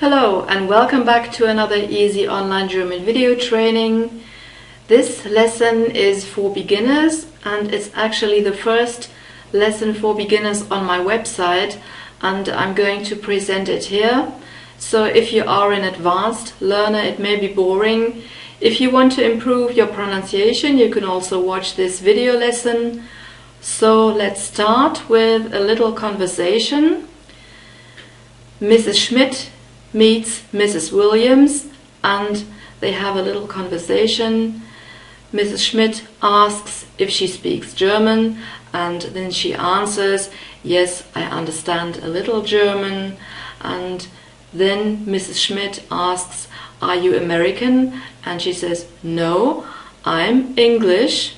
Hello and welcome back to another easy online German video training. This lesson is for beginners and it's actually the first lesson for beginners on my website, and I'm going to present it here. So if you are an advanced learner, it may be boring. If you want to improve your pronunciation, you can also watch this video lesson. So let's start with a little conversation. Mrs. Schmidt meets Mrs. Williams and they have a little conversation. Mrs. Schmidt asks if she speaks German, and then she answers, yes, I understand a little German. And then Mrs. Schmidt asks, are you American? And she says, no, I'm English.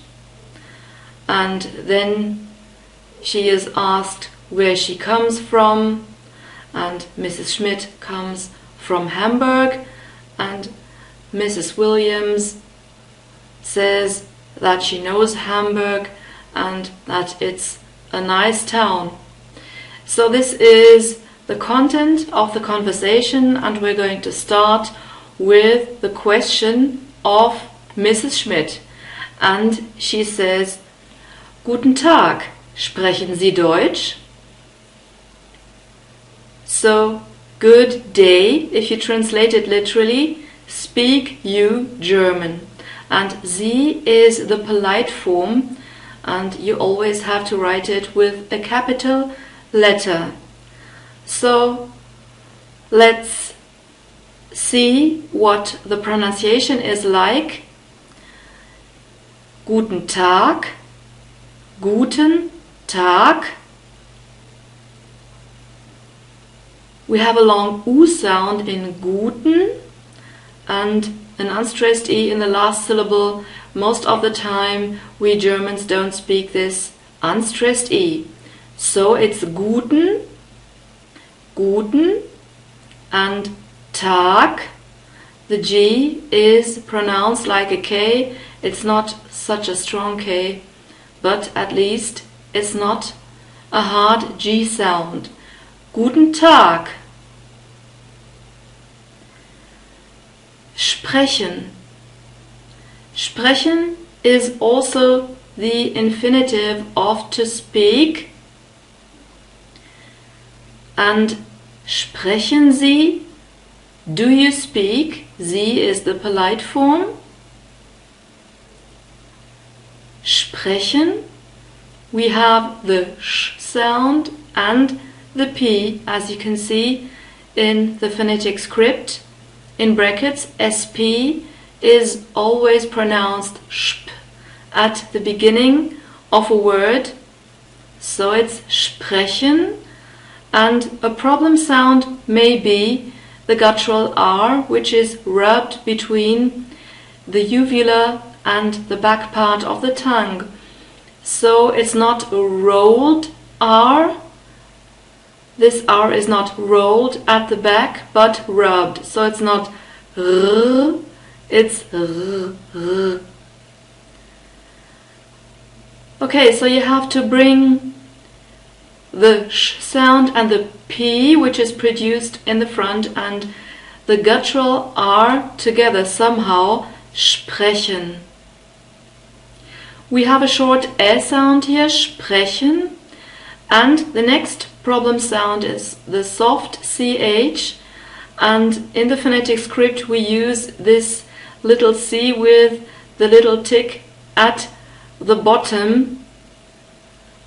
And then she is asked where she comes from, and Mrs. Schmidt comes from Hamburg, and Mrs. Williams says that she knows Hamburg and that it's a nice town. So this is the content of the conversation, and we're going to start with the question of Mrs. Schmidt. And she says, Guten Tag, sprechen Sie Deutsch? So, good day, if you translate it literally, speak you German. And Sie is the polite form, and you always have to write it with a capital letter. So, let's see what the pronunciation is like. Guten Tag, Guten Tag. We have a long U sound in guten and an unstressed E in the last syllable. Most of the time we Germans don't speak this unstressed E. So it's guten, guten, and Tag. The G is pronounced like a K. It's not such a strong K, but at least it's not a hard G sound. Guten Tag. Sprechen. Sprechen is also the infinitive of to speak. And sprechen Sie? Do you speak? Sie is the polite form. Sprechen. We have the sh sound and the P, as you can see in the phonetic script. In brackets, SP is always pronounced sp at the beginning of a word. So it's sprechen. And a problem sound may be the guttural R, which is rubbed between the uvula and the back part of the tongue. So it's not a rolled R. This R is not rolled at the back, but rubbed. So it's not R, it's R. Okay, so you have to bring the sh sound and the P, which is produced in the front, and the guttural R together somehow. Sprechen. We have a short S sound here, sprechen, and the next problem sound is the soft CH, and in the phonetic script we use this little C with the little tick at the bottom,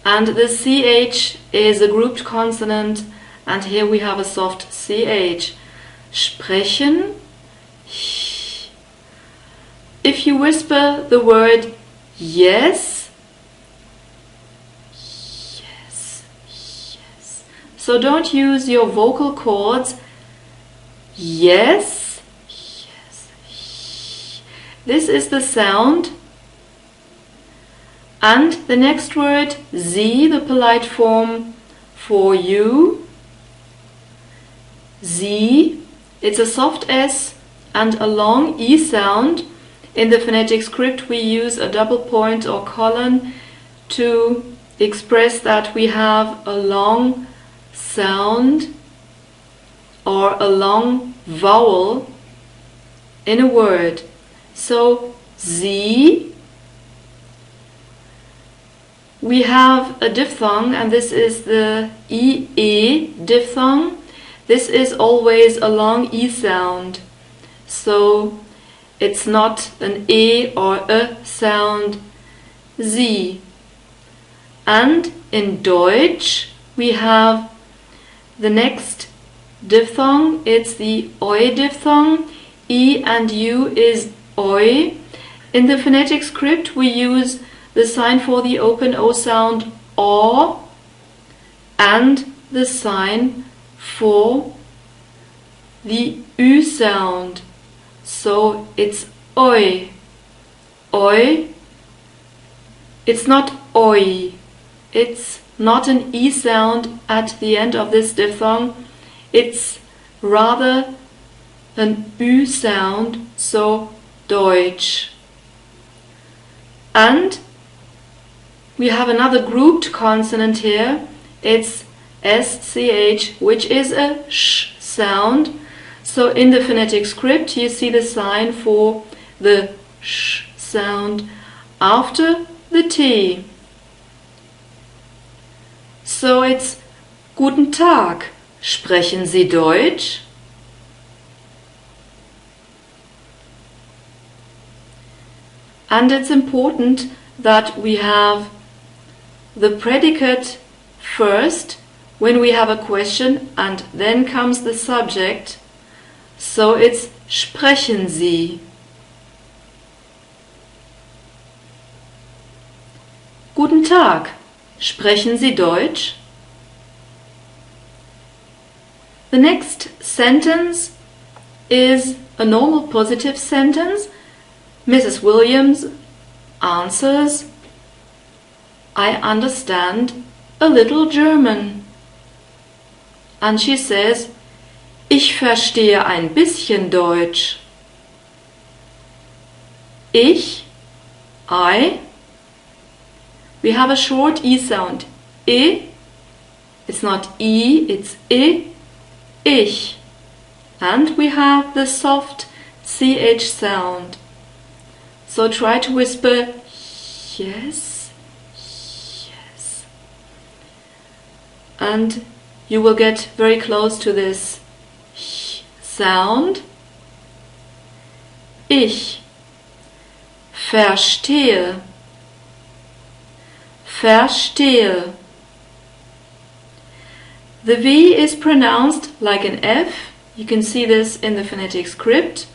and the CH is a grouped consonant, and here we have a soft CH. Sprechen. If you whisper the word yes, so don't use your vocal cords. Yes, yes. This is the sound. And the next word, Sie, the polite form for you. Sie. It's a soft S and a long E sound. In the phonetic script we use a double point or colon to express that we have a long sound or a long vowel in a word. So Sie, we have a diphthong, and this is the IE diphthong. This is always a long E sound, so it's not an E or a sound. Sie. And in Deutsch we have the next diphthong, it's the OI diphthong. E and U is OI. In the phonetic script we use the sign for the open O sound O and the sign for the Ü sound. So it's Oi. Oi. It's not Oi. It's not an E sound at the end of this diphthong. It's rather an Ü sound, so Deutsch. And we have another grouped consonant here. It's SCH, which is a sh sound. So in the phonetic script you see the sign for the sh sound after the T. So it's Guten Tag. Sprechen Sie Deutsch? And it's important that we have the predicate first when we have a question, and then comes the subject. So it's Sprechen Sie. Guten Tag. Sprechen Sie Deutsch? The next sentence is a normal positive sentence. Mrs. Williams answers, I understand a little German. And she says, ich verstehe ein bisschen Deutsch. I. We have a short E sound. I. It's not E, it's I. Ich. And we have the soft CH sound. So try to whisper yes, yes. And you will get very close to this sound. Ich verstehe. Verstehe. The V is pronounced like an F. You can see this in the phonetic script.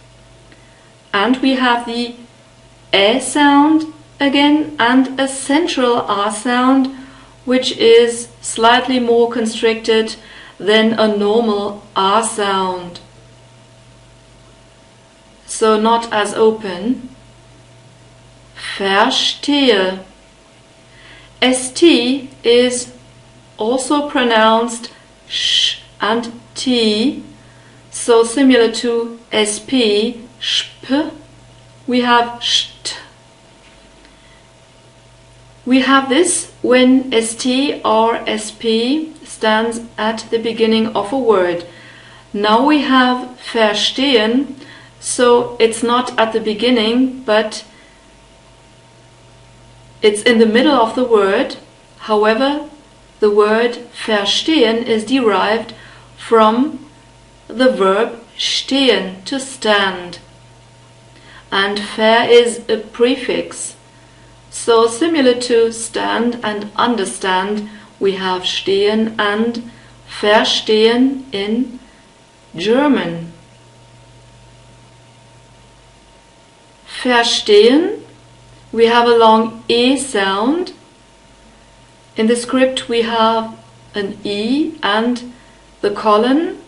And we have the E sound again and a central R sound, which is slightly more constricted than a normal R sound. So not as open. Verstehe. ST is also pronounced sh and t, so similar to SP, sp, we have st. We have this when ST or SP stands at the beginning of a word. Now we have verstehen, so it's not at the beginning, but it's in the middle of the word. However, the word verstehen is derived from the verb stehen, to stand. And ver is a prefix. So similar to stand and understand, we have stehen and verstehen in German. Verstehen. We have a long E sound. In the script we have an E and the colon,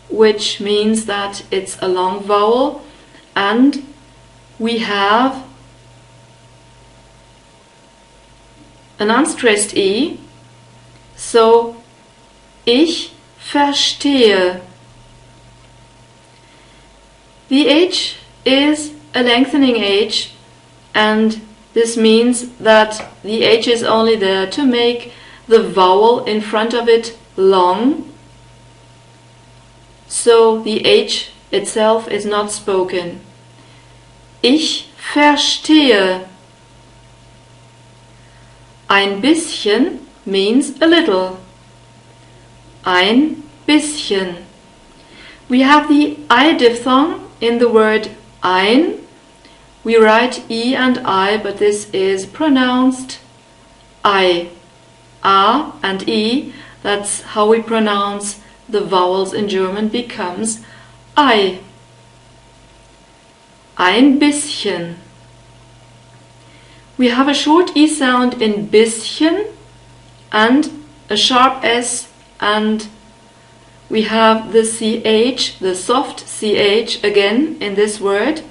which means that it's a long vowel, and we have an unstressed E, so ich verstehe. The H is a lengthening H, and this means that the H is only there to make the vowel in front of it long. so the H itself is not spoken. Ich verstehe. Ein bisschen means a little. Ein bisschen. We have the I diphthong in the word ein. We write E and I, but this is pronounced I. A and E, that's how we pronounce the vowels in German, becomes I. Ein bisschen. We have a short E sound in bisschen and a sharp S, and we have the CH, the soft CH again in this word,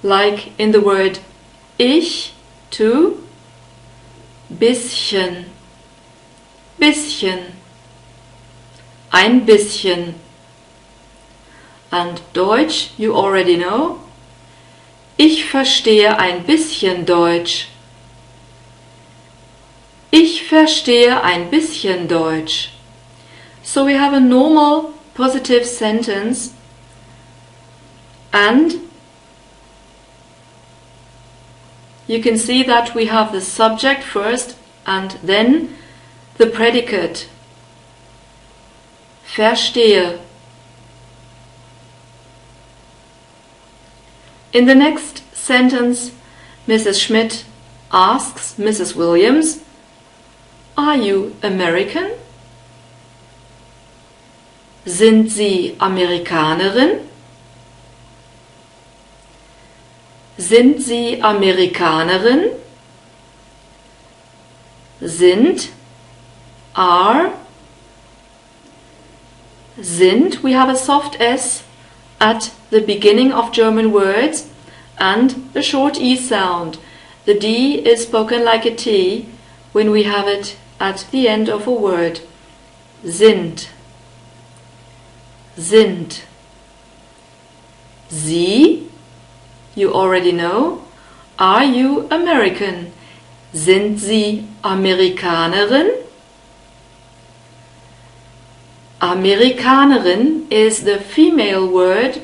like in the word ich too. Bisschen. Bisschen. Ein bisschen. And Deutsch, you already know. Ich verstehe ein bisschen Deutsch. Ich verstehe ein bisschen Deutsch. So we have a normal positive sentence, and you can see that we have the subject first and then the predicate. Verstehe. In the next sentence, Mrs. Schmidt asks Mrs. Williams, "Are you American?" Sind Sie Amerikanerin? Sind Sie Amerikanerin? Sind, are. Sind, we have a soft S at the beginning of German words and a short E sound. The D is spoken like a T when we have it at the end of a word. Sind. Sind. Sie, you already know. Are you American? Sind Sie Amerikanerin? Amerikanerin is the female word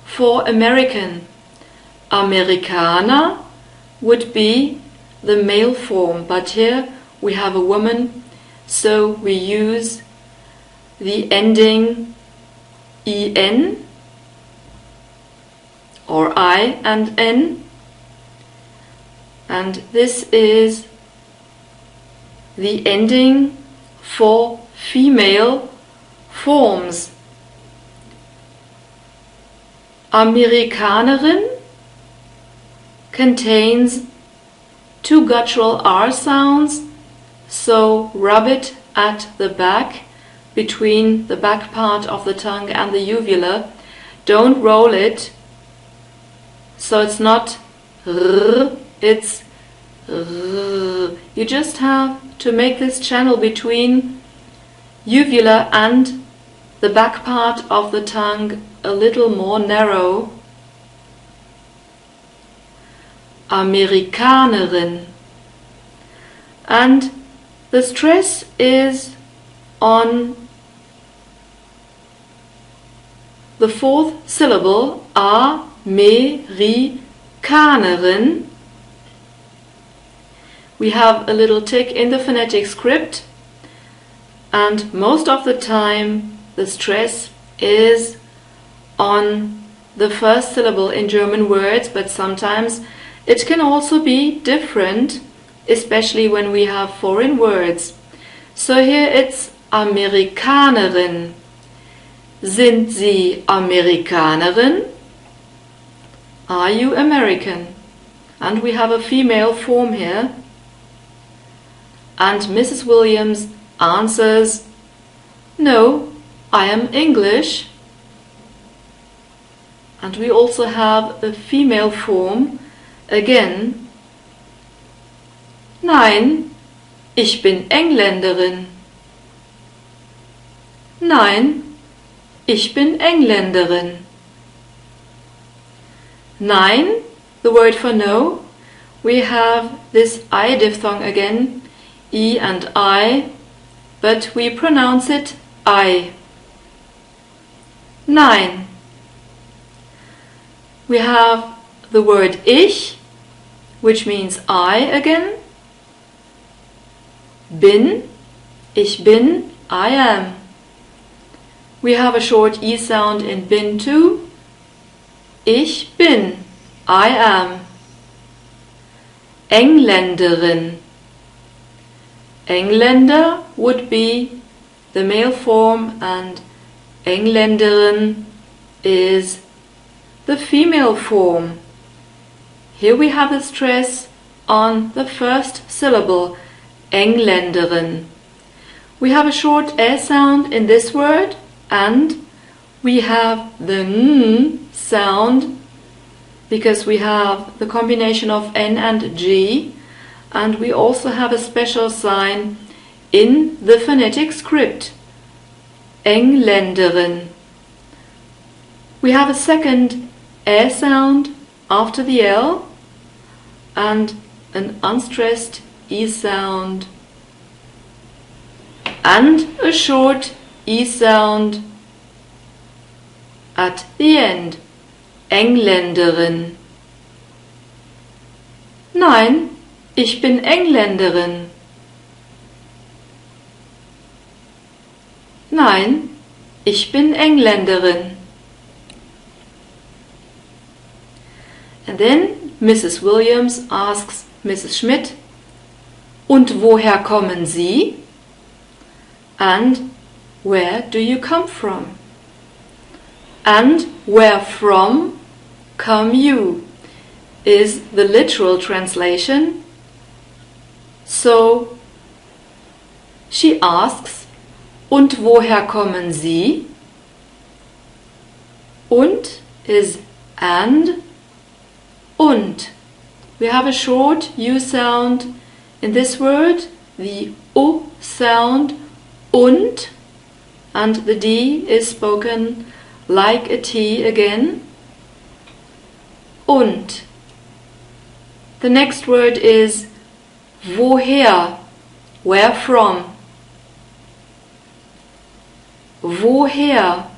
for American. Amerikaner would be the male form, but here we have a woman, so we use the ending en or I and n, and this is the ending for female forms. Amerikanerin contains two guttural R sounds, so rub it at the back, between the back part of the tongue and the uvula. Don't roll it, so it's not r, it's r. You just have to make this channel between uvula and the back part of the tongue a little more narrow. Amerikanerin. And the stress is on the fourth syllable, Amerikanerin. We have a little tick in the phonetic script, and most of the time the stress is on the first syllable in German words, but sometimes it can also be different, especially when we have foreign words. So here it's Amerikanerin. Sind Sie Amerikanerin? Are you American? And we have a female form here. And Mrs. Williams answers, "No, I am English." And we also have a female form again. "Nein, ich bin Engländerin." Nein, ich bin Engländerin. Nein, the word for no, we have this I diphthong again, E and I, but we pronounce it I. Nein. We have the word ich, which means I again. Bin, ich bin, I am. We have a short E sound in bin too. Ich bin, I am. Engländerin. Engländer would be the male form and Engländerin is the female form. Here we have the stress on the first syllable, Engländerin. We have a short S sound in this word and we have the N sound because we have the combination of N and G, and we also have a special sign in the phonetic script, Engländerin. We have a second ä sound after the L and an unstressed E sound and a short E sound at the end, Engländerin. Nein, ich bin Engländerin. Nein, ich bin Engländerin. And then Mrs. Williams asks Mrs. Schmidt, und woher kommen Sie? And where do you come from? And where from come you is the literal translation. So she asks, und woher kommen Sie? Und is and we have a short U sound in this word, the U sound, und the D is spoken like a T again. Und. The next word is woher, where from. Woher.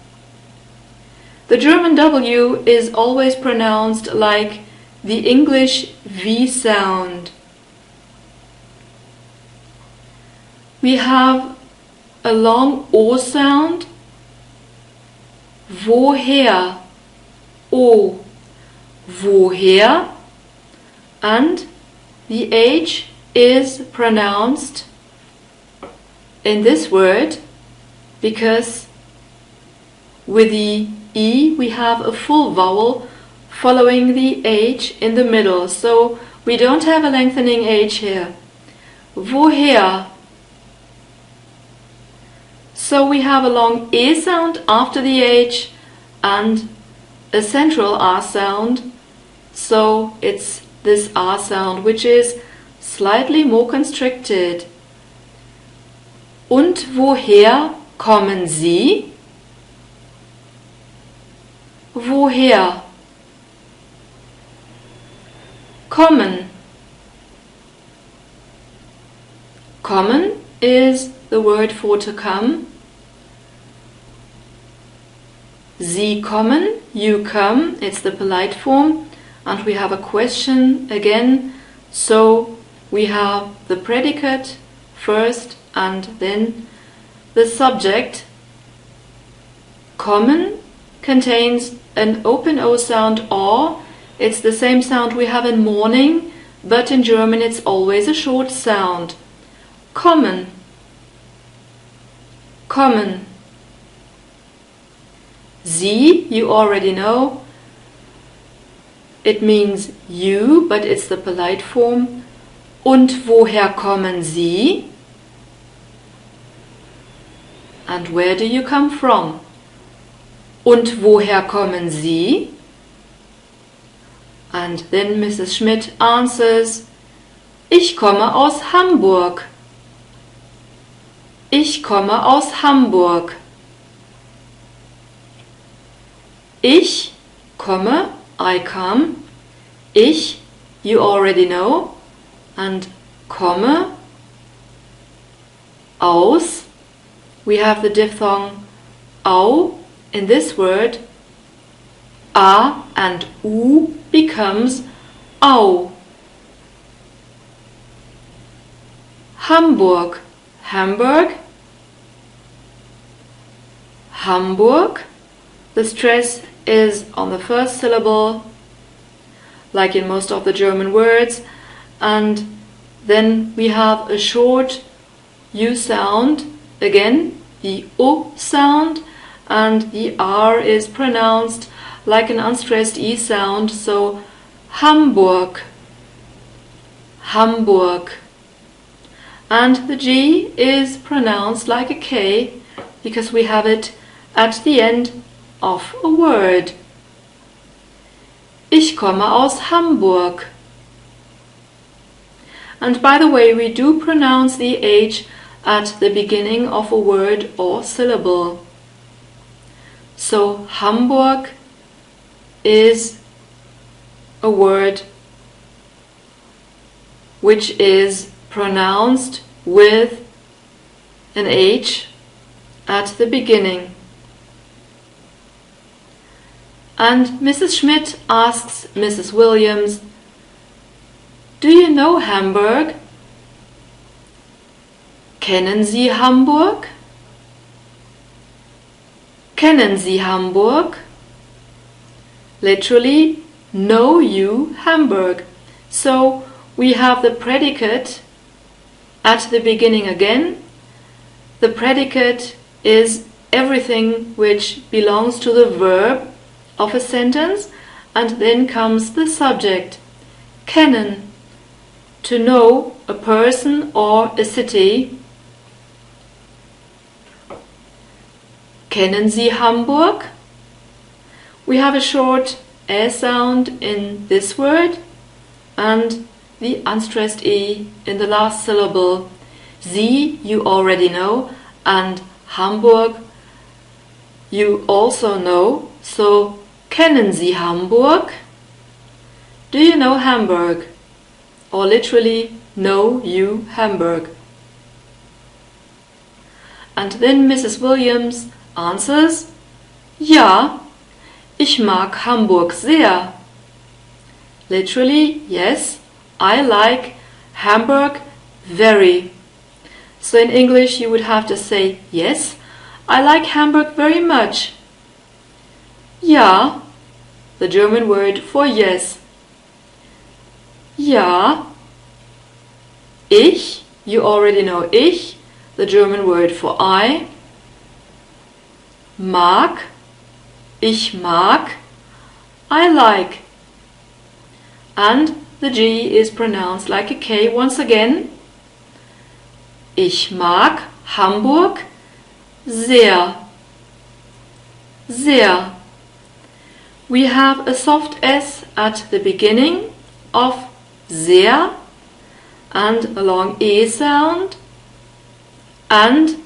The German W is always pronounced like the English V sound. We have a long O sound. Woher, O, woher, and the H is pronounced in this word because with the E we have a full vowel following the H in the middle, so we don't have a lengthening H here. Woher. So we have a long E sound after the H and a central R sound, so it's this R sound which is slightly more constricted. Und woher kommen Sie? Woher? Kommen. Kommen is the word for to come. Sie kommen, you come, it's the polite form, and we have a question again, so we have the predicate first and then the subject. Kommen contains an open O sound or, it's the same sound we have in morning, but in German it's always a short sound. Kommen. Kommen. Sie, you already know. It means you, but it's the polite form. Und woher kommen Sie? And where do you come from? Und woher kommen Sie? And then Mrs. Schmidt answers, ich komme aus Hamburg. Ich komme aus Hamburg. Ich komme, I come. Ich, you already know. And komme, aus. We have the diphthong au in this word, A and U becomes Au. Hamburg, Hamburg, Hamburg. The stress is on the first syllable, like in most of the German words, and then we have a short U sound, again the O sound, and the R is pronounced like an unstressed E sound, so Hamburg, Hamburg. And the G is pronounced like a K because we have it at the end of a word. Ich komme aus Hamburg. And by the way, we do pronounce the H at the beginning of a word or syllable. So Hamburg is a word which is pronounced with an H at the beginning. And Mrs. Schmidt asks Mrs. Williams, "Do you know Hamburg? Kennen Sie Hamburg? Kennen Sie Hamburg?" Literally, know you Hamburg. So we have the predicate at the beginning again. The predicate is everything which belongs to the verb of a sentence, and then comes the subject. Kennen, to know a person or a city. Kennen Sie Hamburg? We have a short E sound in this word and the unstressed E in the last syllable. Sie you already know, and Hamburg you also know, so kennen Sie Hamburg? Do you know Hamburg? Or literally, know you Hamburg? And then Mrs. Williams answers, Ja, ich mag Hamburg sehr. Literally, yes, I like Hamburg very. So in English you would have to say, yes, I like Hamburg very much. Ja, the German word for yes. Ja, ich, you already know ich, the German word for I. Mag, ich mag, I like. And the G is pronounced like a K once again. Ich mag Hamburg sehr. Sehr. We have a soft S at the beginning of sehr and a long E sound and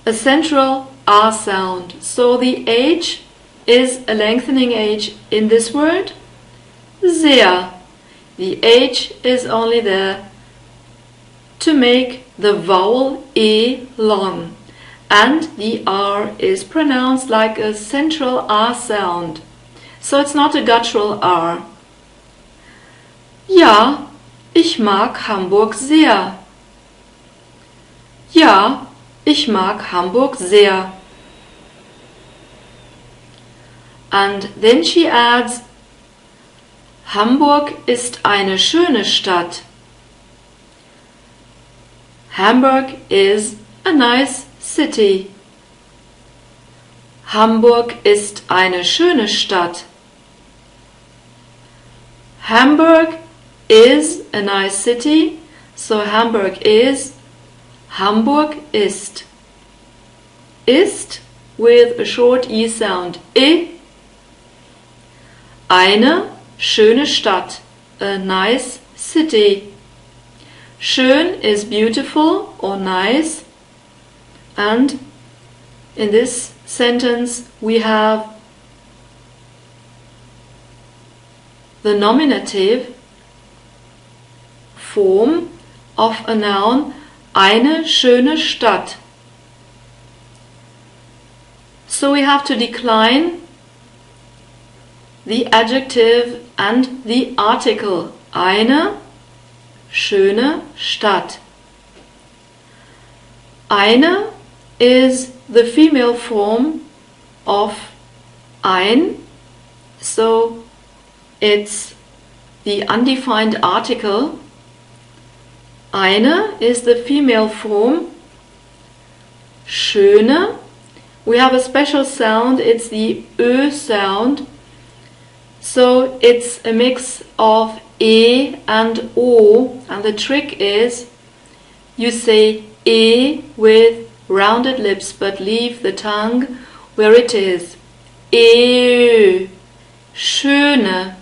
a central R sound. So the H is a lengthening H in this word. Sehr. The H is only there to make the vowel E long, and the R is pronounced like a central R sound. So it's not a guttural R. Ja, ich mag Hamburg sehr. Ja, ich mag Hamburg sehr. And then she adds, Hamburg ist eine schöne Stadt. Hamburg is a nice city. Hamburg ist eine schöne Stadt. Hamburg is a nice city, so Hamburg is, Hamburg ist. Ist with a short E sound. Eine schöne Stadt, a nice city. Schön is beautiful or nice, and in this sentence we have the nominative form of a noun, eine schöne Stadt. So we have to decline the adjective and the article. Eine schöne Stadt. Eine is the female form of ein, so it's the undefined article. Eine is the female form. Schöne, we have a special sound, it's the Ö sound. So it's a mix of E and O, and the trick is you say E with rounded lips but leave the tongue where it is. E, schöne,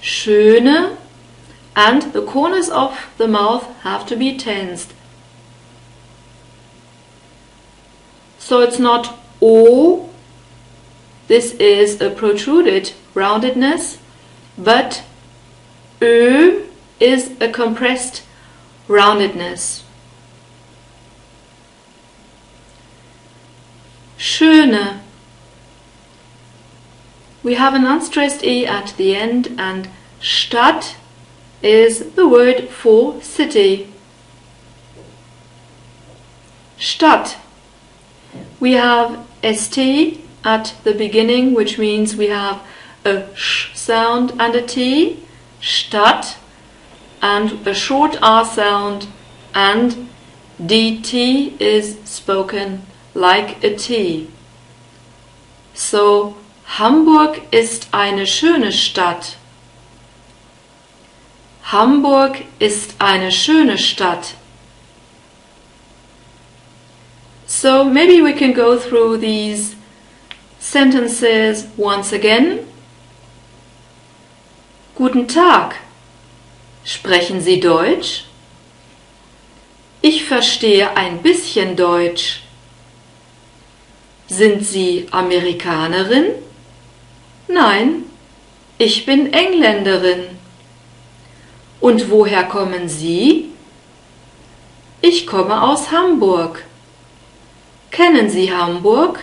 schöne, and the corners of the mouth have to be tensed. So it's not O, this is a protruded roundedness, but Ö is a compressed roundedness. Schöne. We have an unstressed E at the end, and Stadt is the word for city. Stadt. We have ST at the beginning, which means we have a sh sound and a T, Stadt, and a short R sound, and DT is spoken like a T. So, Hamburg ist eine schöne Stadt. Hamburg ist eine schöne Stadt. So maybe we can go through these sentences once again. Guten Tag. Sprechen Sie Deutsch? Ich verstehe ein bisschen Deutsch. Sind Sie Amerikanerin? Nein, ich bin Engländerin. Und woher kommen Sie? Ich komme aus Hamburg. Kennen Sie Hamburg?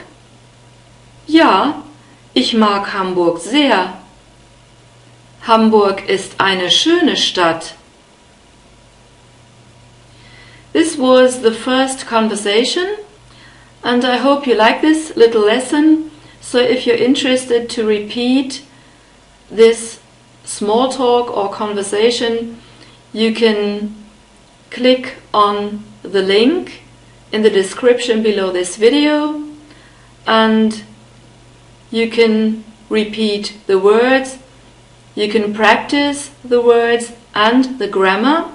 Ja, ich mag Hamburg sehr. Hamburg ist eine schöne Stadt. This was the first conversation, and I hope you like this little lesson. So if you're interested to repeat this small talk or conversation, you can click on the link in the description below this video, and you can repeat the words, you can practice the words and the grammar,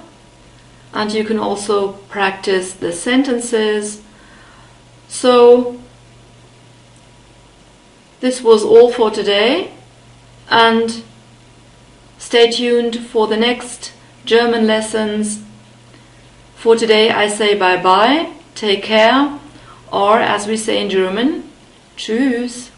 and you can also practice the sentences. So this was all for today, and stay tuned for the next German lessons. For today I say bye bye, take care, or as we say in German, tschüss.